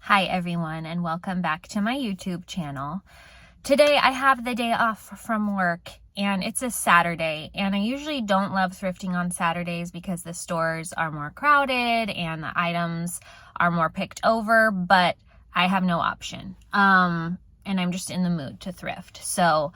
Hi everyone, and welcome back to my YouTube channel. Today I have the day off from work and it's a Saturday, and I usually don't love thrifting on Saturdays because the stores are more crowded and the items are more picked over, but I have no option. And I'm just in the mood to thrift. So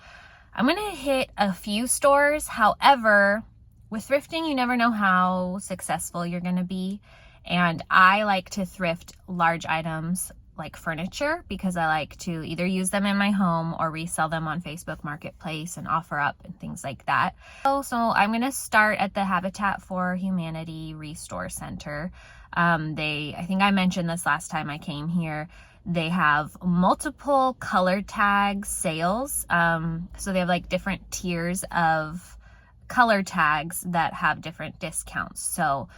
I'm gonna hit a few stores. However, with thrifting, you never know how successful you're gonna be. And I like to thrift large items like furniture because I like to either use them in my home or resell them on Facebook Marketplace and offer up and things like that. So I'm going to start at the Habitat for Humanity Restore Center. I think I mentioned this last time I came here. They have multiple color tag sales. So they have like different tiers of color tags that have different discounts. So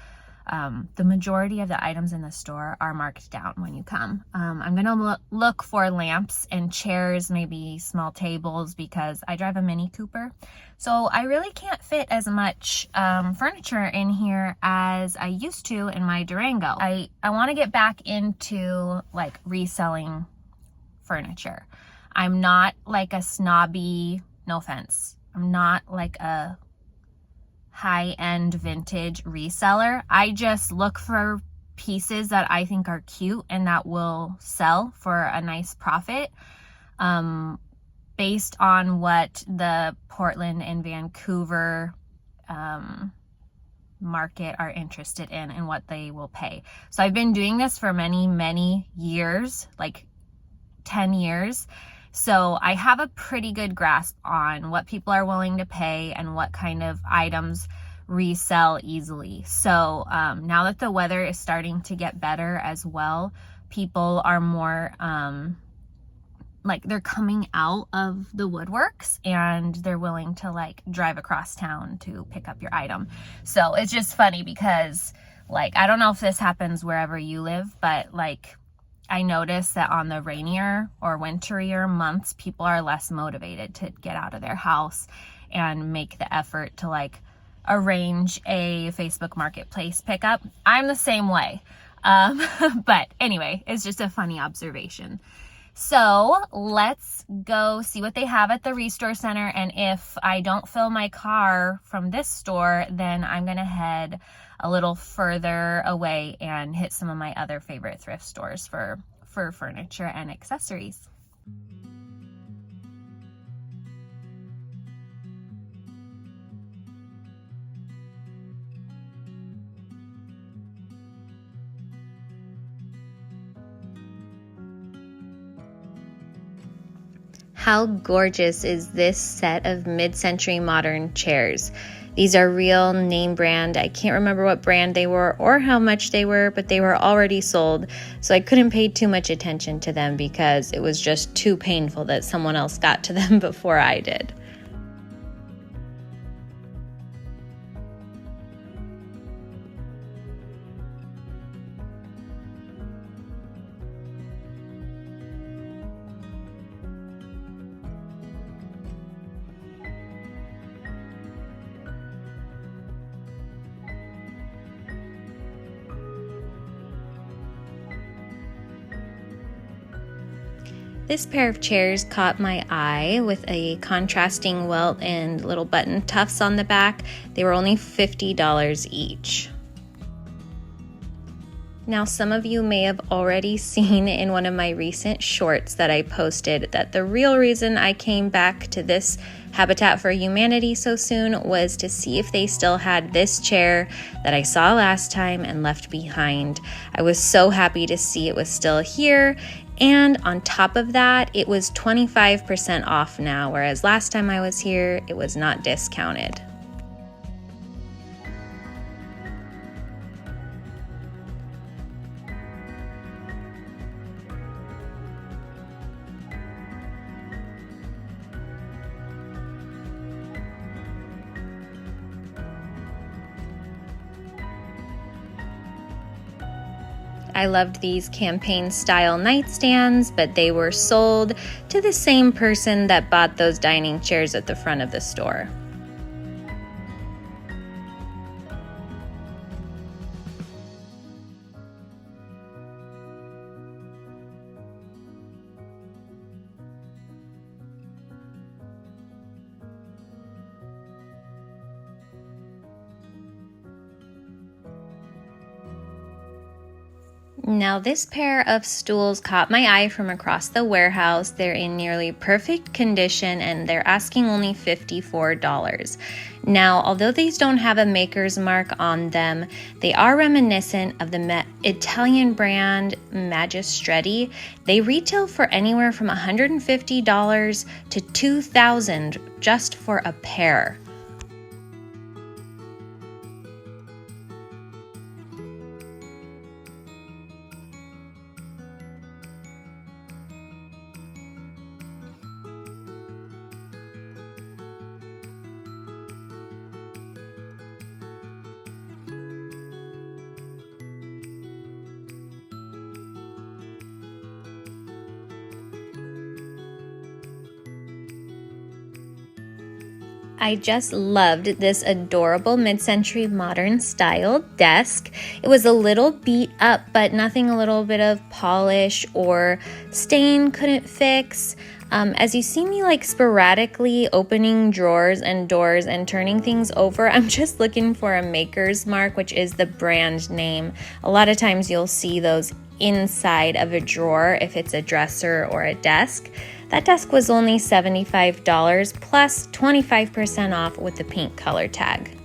the majority of the items in the store are marked down when you come. I'm gonna look for lamps and chairs, maybe small tables, because I drive a Mini Cooper. So I really can't fit as much furniture in here as I used to in my Durango. I want to get back into like reselling furniture. I'm not like a snobby, no offense, I'm not like a high-end vintage reseller. I just look for pieces that I think are cute and that will sell for a nice profit, based on what the Portland and Vancouver market are interested in and what they will pay. So I've been doing this for many years, like 10 years. So I have a pretty good grasp on what people are willing to pay and what kind of items resell easily. So now that the weather is starting to get better as well, people are more like they're coming out of the woodworks and they're willing to like drive across town to pick up your item. So it's just funny because like, I don't know if this happens wherever you live, but like I notice that on the rainier or winterier months, people are less motivated to get out of their house and make the effort to like arrange a Facebook Marketplace pickup. I'm the same way. But anyway, it's just a funny observation. So let's go see what they have at the Restore Center. And if I don't fill my car from this store, then I'm going to head a little further away and hit some of my other favorite thrift stores for furniture and accessories. How gorgeous is this set of mid-century modern chairs? These are real name brand. I can't remember what brand they were or how much they were, but they were already sold. So I couldn't pay too much attention to them because it was just too painful that someone else got to them before I did. This pair of chairs caught my eye with a contrasting welt and little button tufts on the back. They were only $50 each. Now, some of you may have already seen in one of my recent shorts that I posted that the real reason I came back to this Habitat for Humanity so soon was to see if they still had this chair that I saw last time and left behind. I was so happy to see it was still here. And on top of that, it was 25% off now, whereas last time I was here, it was not discounted. I loved these campaign style nightstands, but they were sold to the same person that bought those dining chairs at the front of the store. Now this pair of stools caught my eye from across the warehouse. They're in nearly perfect condition and they're asking only $54. Now, although these don't have a maker's mark on them, they are reminiscent of the Italian brand Magistretti. They retail for anywhere from $150 to $2,000 just for a pair. I just loved this adorable mid-century modern style desk. It was a little beat up, but nothing a little bit of polish or stain couldn't fix. As you see me like sporadically opening drawers and doors and turning things over, I'm just looking for a maker's mark, which is the brand name. A lot of times you'll see those inside of a drawer if it's a dresser or a desk. That desk was only $75 plus 25% off with the pink color tag.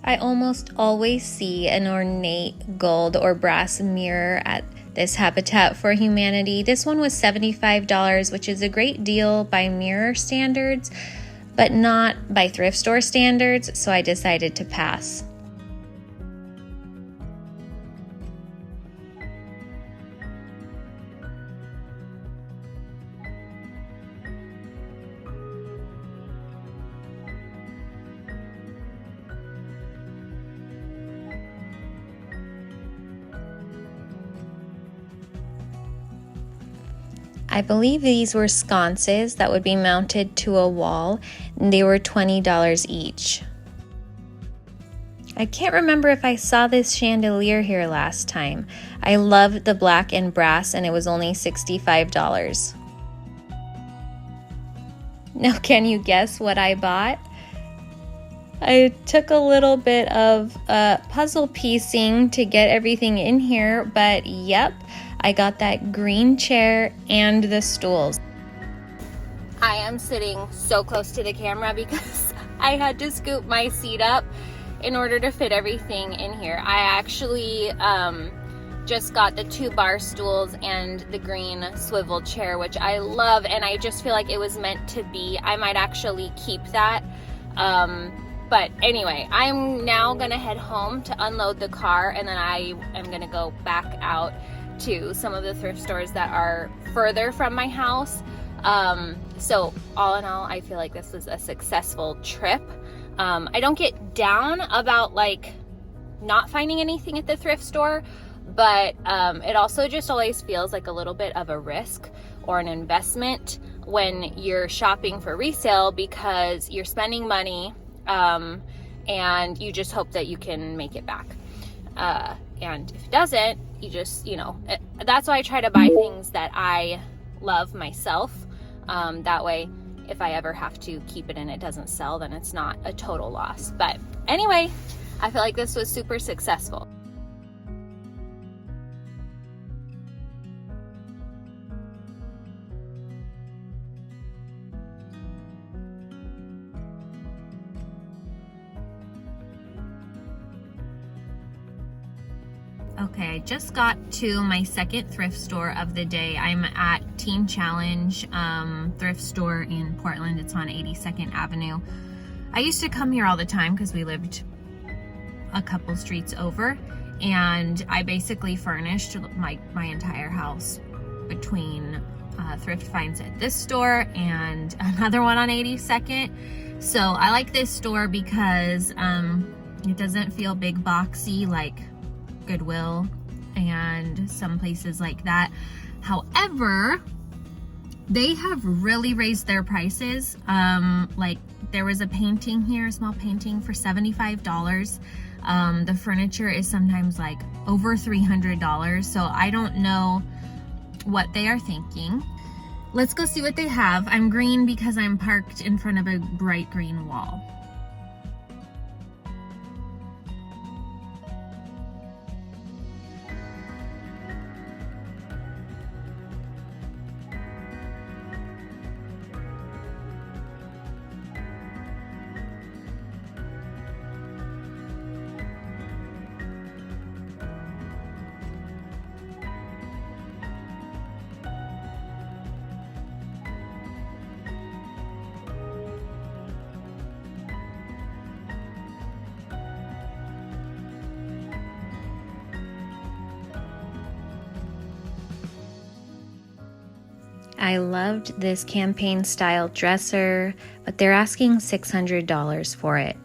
I almost always see an ornate gold or brass mirror at this Habitat for Humanity. This one was $75, which is a great deal by mirror standards, but not by thrift store standards, so I decided to pass. I believe these were sconces that would be mounted to a wall, and they were $20 each. I can't remember if I saw this chandelier here last time. I loved the black and brass, and it was only $65. Now, can you guess what I bought? I took a little bit of puzzle piecing to get everything in here, but yep, I got that green chair and the stools. I am sitting so close to the camera because I had to scoop my seat up in order to fit everything in here. I actually just got the 2 bar stools and the green swivel chair, which I love, and I just feel like it was meant to be. I might actually keep that. But anyway, I'm now gonna head home to unload the car, and then I am gonna go back out to some of the thrift stores that are further from my house. So all in all, I feel like this was a successful trip. I don't get down about like not finding anything at the thrift store, but it also just always feels like a little bit of a risk or an investment when you're shopping for resale, because you're spending money and you just hope that you can make it back. And if it doesn't, you just, that's why I try to buy things that I love myself. That way, if I ever have to keep it and it doesn't sell, then it's not a total loss. But anyway, I feel like this was super successful. Okay, I just got to my second thrift store of the day. I'm at Teen Challenge thrift store in Portland. It's on 82nd Avenue. I used to come here all the time because we lived a couple streets over, and I basically furnished my entire house between thrift finds at this store and another one on 82nd. So I like this store because it doesn't feel big boxy like Goodwill and some places like that. However, they have really raised their prices. Like there was a painting here, a small painting for $75. The furniture is sometimes like over $300. So I don't know what they are thinking. Let's go see what they have. I'm green because I'm parked in front of a bright green wall. I loved this campaign style dresser, but they're asking $600 for it.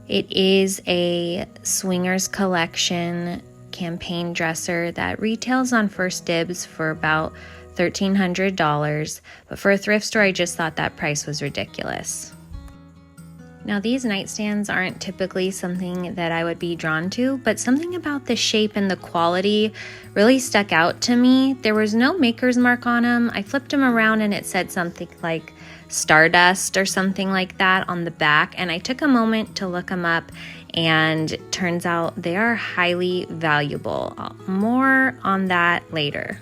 It is a swingers collection campaign dresser that retails on First Dibs for about $1,300, but for a thrift store, I just thought that price was ridiculous. Now, these nightstands aren't typically something that I would be drawn to, but something about the shape and the quality really stuck out to me. There was no maker's mark on them. I flipped them around and it said something like Stardust or something like that on the back, and I took a moment to look them up, and turns out they are highly valuable. More on that later.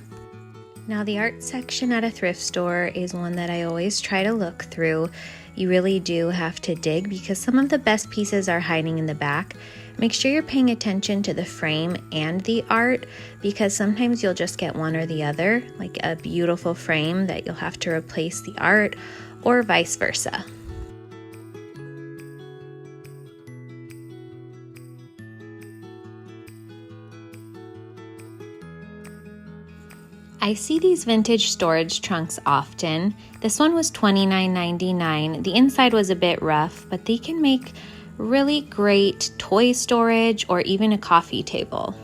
Now, the art section at a thrift store is one that I always try to look through. You really do have to dig because some of the best pieces are hiding in the back. Make sure you're paying attention to the frame and the art, because sometimes you'll just get one or the other, like a beautiful frame that you'll have to replace the art, or vice versa. I see these vintage storage trunks often. This one was $29.99. The inside was a bit rough, but they can make really great toy storage or even a coffee table.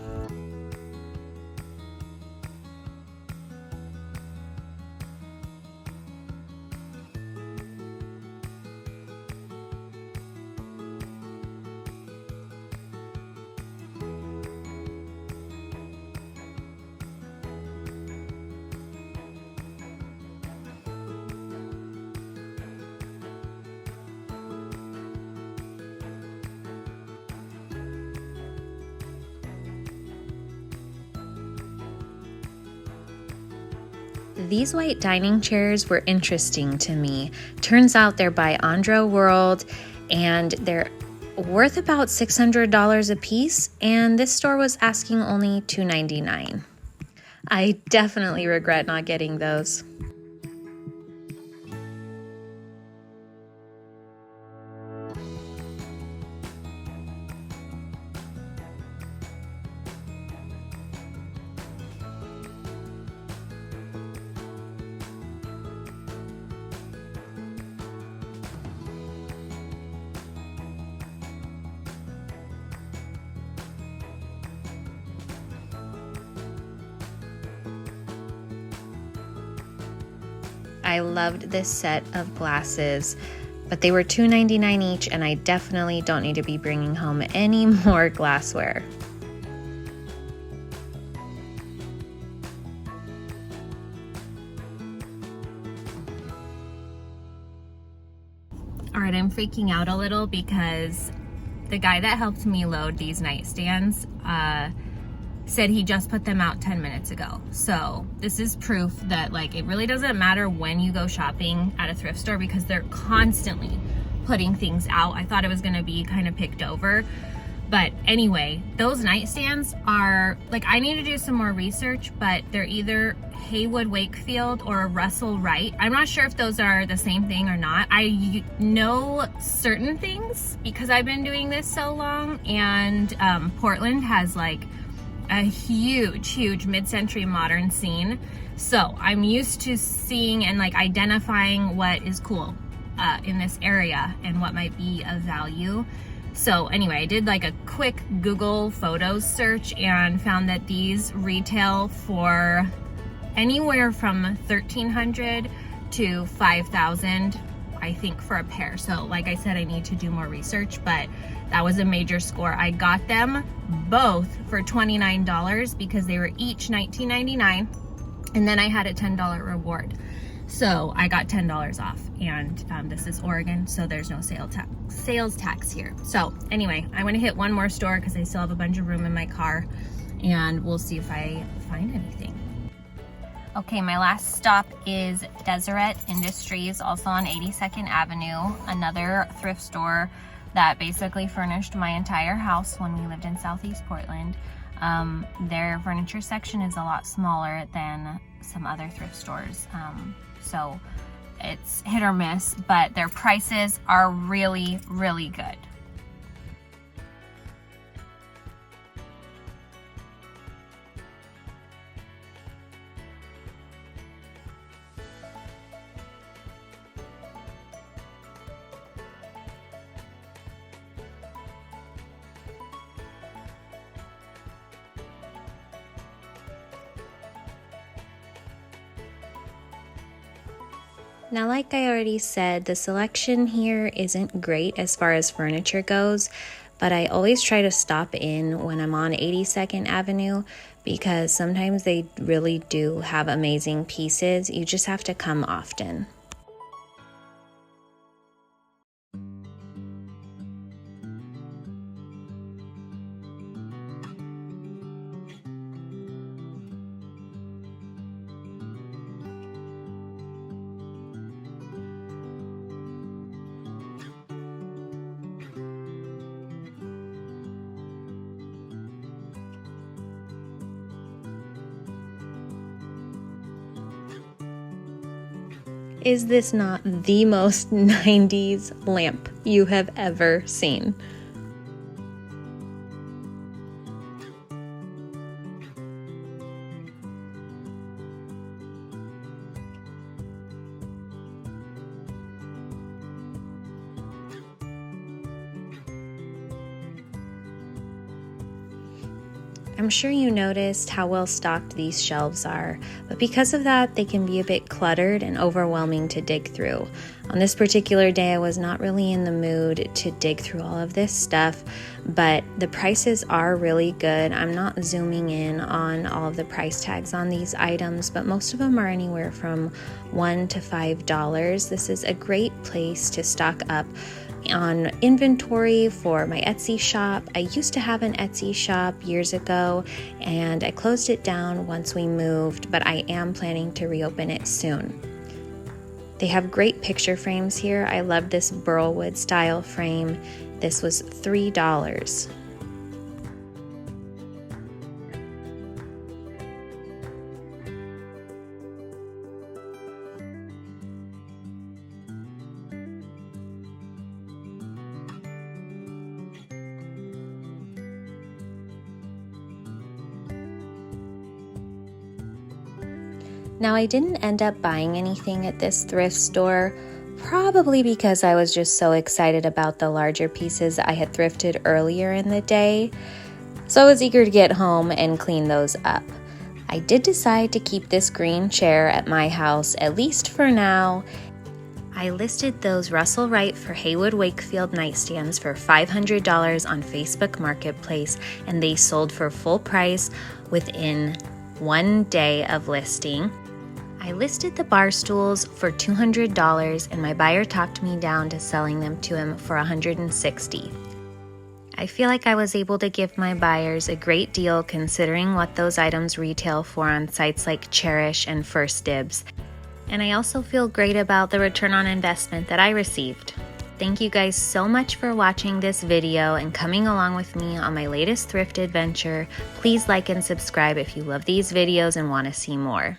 These white dining chairs were interesting to me. Turns out they're by Andro World, and they're worth about $600 a piece, and this store was asking only $299. I definitely regret not getting those. I loved this set of glasses, but they were $2.99 each, and I definitely don't need to be bringing home any more glassware. All right, I'm freaking out a little because the guy that helped me load these nightstands said he just put them out 10 minutes ago. So this is proof that like it really doesn't matter when you go shopping at a thrift store because they're constantly putting things out. I thought it was gonna be kind of picked over. But anyway, those nightstands are, like, I need to do some more research, but they're either Haywood Wakefield or Russell Wright. I'm not sure if those are the same thing or not. I know certain things because I've been doing this so long, and Portland has like a huge mid-century modern scene. So I'm used to seeing and like identifying what is cool in this area and what might be of value. So anyway, I did like a quick Google Photos search and found that these retail for anywhere from $1,300 to $5,000, I think, for a pair. So like I said, I need to do more research, but that was a major score. I got them both for $29 because they were each $19.99, and then I had a $10 reward. So I got $10 off, and this is Oregon, so there's no sales tax here. So anyway, I'm gonna hit one more store because I still have a bunch of room in my car, and we'll see if I find anything. Okay, my last stop is Deseret Industries, also on 82nd Avenue, another thrift store that basically furnished my entire house when we lived in Southeast Portland. Their furniture section is a lot smaller than some other thrift stores. So it's hit or miss, but their prices are really good. Now, like I already said, the selection here isn't great as far as furniture goes, but I always try to stop in when I'm on 82nd Avenue because sometimes they really do have amazing pieces. You just have to come often. Is this not the most 90s lamp you have ever seen? I'm sure you noticed how well stocked these shelves are, but because of that, they can be a bit cluttered and overwhelming to dig through. On this particular day, I was not really in the mood to dig through all of this stuff, but the prices are really good. I'm not zooming in on all of the price tags on these items, but most of them are anywhere from $1 to $5. This is a great place to stock up on inventory for my Etsy shop. I used to have an Etsy shop years ago and I closed it down once we moved, but I am planning to reopen it soon. They have great picture frames here. I love this burlwood style frame. This was $3. Now, I didn't end up buying anything at this thrift store, probably because I was just so excited about the larger pieces I had thrifted earlier in the day. So I was eager to get home and clean those up. I did decide to keep this green chair at my house, at least for now. I listed those Russell Wright for Haywood Wakefield nightstands for $500 on Facebook Marketplace, and they sold for full price within 1 day of listing. I listed the bar stools for $200, and my buyer talked me down to selling them to him for $160. I feel like I was able to give my buyers a great deal considering what those items retail for on sites like Cherish and First Dibs. And I also feel great about the return on investment that I received. Thank you guys so much for watching this video and coming along with me on my latest thrift adventure. Please like and subscribe if you love these videos and want to see more.